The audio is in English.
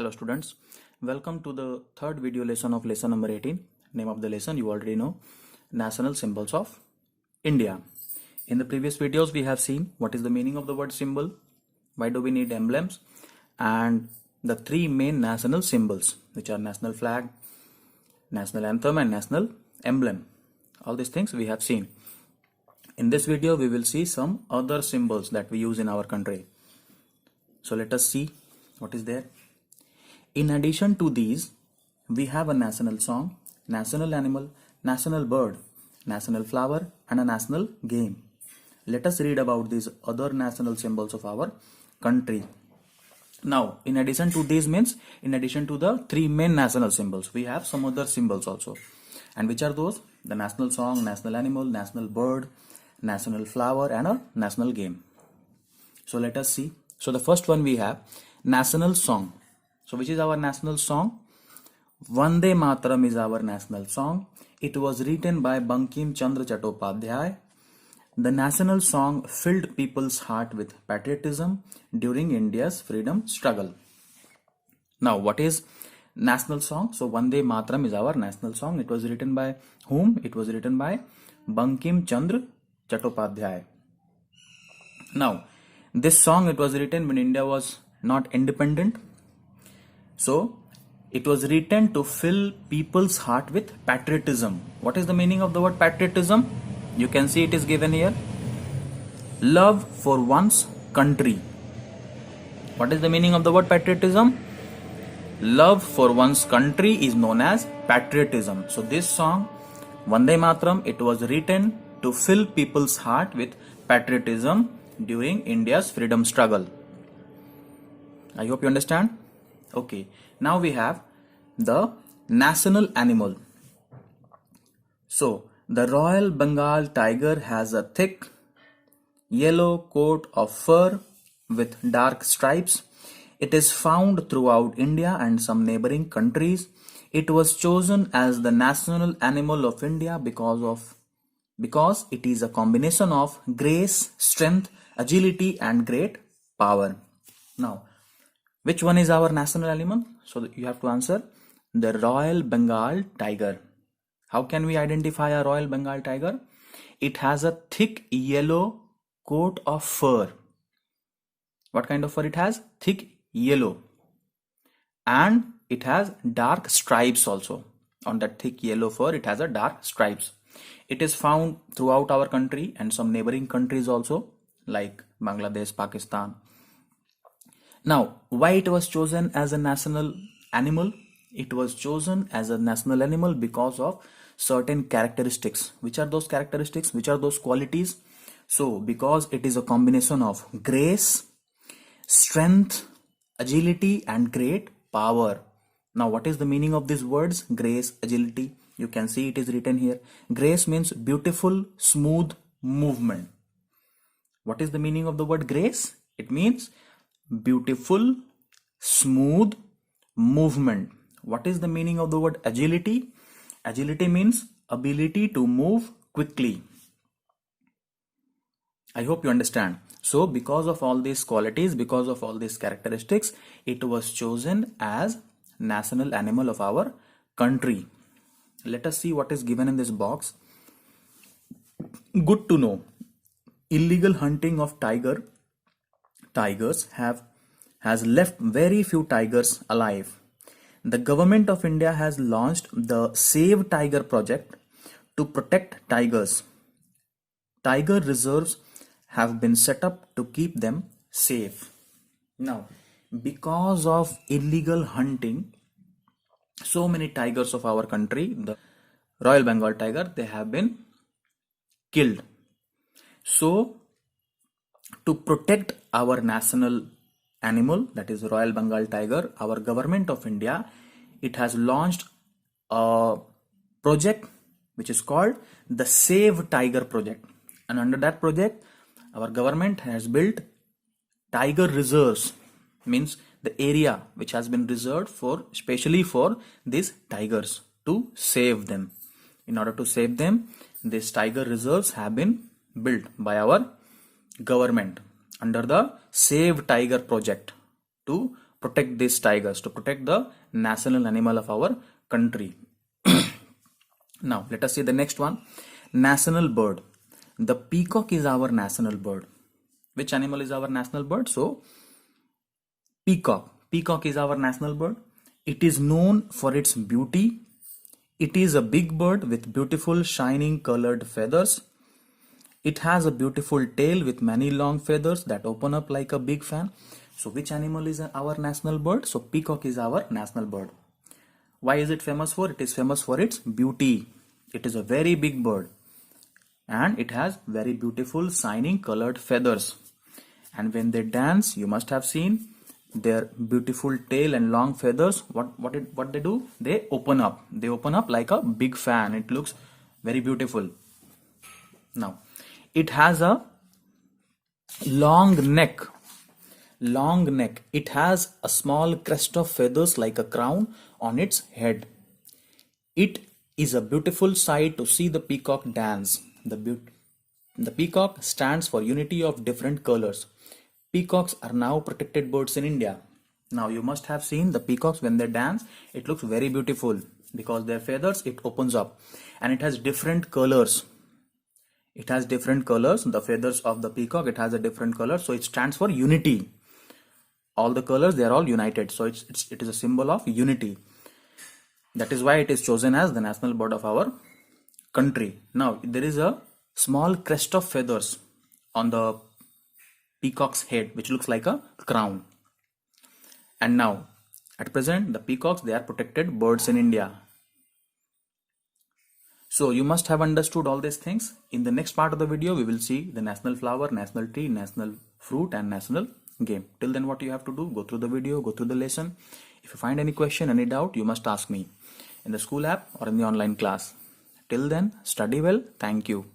Hello students, welcome to the third video lesson of lesson number 18. Name of the lesson you already know, National Symbols of India. In the previous videos we have seen what is the meaning of the word symbol, why do we need emblems, and the three main national symbols which are national flag, national anthem and national emblem. All these things we have seen. In this video we will see some other symbols that we use in our country. So let us see what is there. In addition to these, we have a national song, national animal, national bird, national flower and a national game. Let us read about these other national symbols of our country. Now, in addition to these means, in addition to the three main national symbols, we have some other symbols also. And which are those? The national song, national animal, national bird, national flower and a national game. So let us see. So the first one we have national song. So which is our national song? Vande Mataram is our national song. It was written by Bankim Chandra Chattopadhyay. The national song filled people's heart with patriotism during India's freedom struggle. Now what is national song? So Vande Mataram is our national song. It was written by whom? It was written by Bankim Chandra Chattopadhyay. Now this song, it was written when India was not independent. So it was written to fill people's heart with patriotism. What is the meaning of the word patriotism? You can see it is given here. Love for one's country. What is the meaning of the word patriotism? Love for one's country is known as patriotism. So this song, Vande Mataram, it was written to fill people's heart with patriotism during India's freedom struggle. I hope you understand. Okay, now we have the national animal. So the Royal Bengal tiger has a thick yellow coat of fur with dark stripes. It is found throughout India and some neighboring countries. It was chosen as the national animal of India because it is a combination of grace, strength, agility and great power. Now, which one is our national animal? So you have to answer the Royal Bengal tiger. How can we identify a Royal Bengal tiger? It has a thick yellow coat of fur. What kind of fur it has? Thick yellow. And it has dark stripes also. On that thick yellow fur, it has a dark stripes. It is found throughout our country and some neighboring countries also, like Bangladesh, Pakistan. Now, why it was chosen as a national animal? It was chosen as a national animal because of certain characteristics. Which are those characteristics? Which are those qualities? So, because it is a combination of grace, strength, agility and great power. Now, what is the meaning of these words? Grace, agility. You can see it is written here. Grace means beautiful, smooth movement. What is the meaning of the word grace? It means beautiful, smooth movement. What is the meaning of the word agility? Agility means ability to move quickly. I hope you understand. So because of all these qualities, because of all these characteristics, it was chosen as national animal of our country. Let us see what is given in this box. Good to know. Illegal hunting of tigers has left very few tigers alive. The government of India has launched the Save Tiger project to protect tigers. Tiger reserves have been set up to keep them safe. Now, because of illegal hunting, so many tigers of our country, the Royal Bengal tiger, they have been killed. So, to protect our national animal, that is Royal Bengal tiger, our government of India, it has launched a project which is called the Save Tiger project. And under that project, our government has built tiger reserves, means the area which has been reserved for especially for these tigers to save them. In order to save them, these tiger reserves have been built by our government under the Save Tiger project to protect these tigers, to protect the national animal of our country. Now, let us see the next one. National bird. The peacock is our national bird. Which animal is our national bird? So, peacock. Peacock is our national bird. It is known for its beauty. It is a big bird with beautiful shining colored feathers. It has a beautiful tail with many long feathers that open up like a big fan. So which animal is our national bird? So peacock is our national bird. Why is it famous for? It is famous for its beauty. It is a very big bird and it has very beautiful shining colored feathers. And when they dance, you must have seen their beautiful tail and long feathers. What they do? They open up. They open up like a big fan. It looks very beautiful. Now, it has a long neck. Long neck. It has a small crest of feathers like a crown on its head. It is a beautiful sight to see the peacock dance. The peacock stands for unity of different colors. Peacocks are now protected birds in India. Now you must have seen the peacocks when they dance. It looks very beautiful because their feathers, it opens up and it has different colors. It has different colors. The feathers of the peacock, it has a different color. So it stands for unity. All the colors, they are all united. So it is a symbol of unity. That is why it is chosen as the national bird of our country. Now there is a small crest of feathers on the peacock's head, which looks like a crown. And now at present the peacocks, they are protected birds in India. So you must have understood all these things. In the next part of the video, we will see the national flower, national tree, national fruit and national game. Till then, what you have to do, go through the video, go through the lesson. If you find any question, any doubt, you must ask me in the school app or in the online class. Till then, study well. Thank you.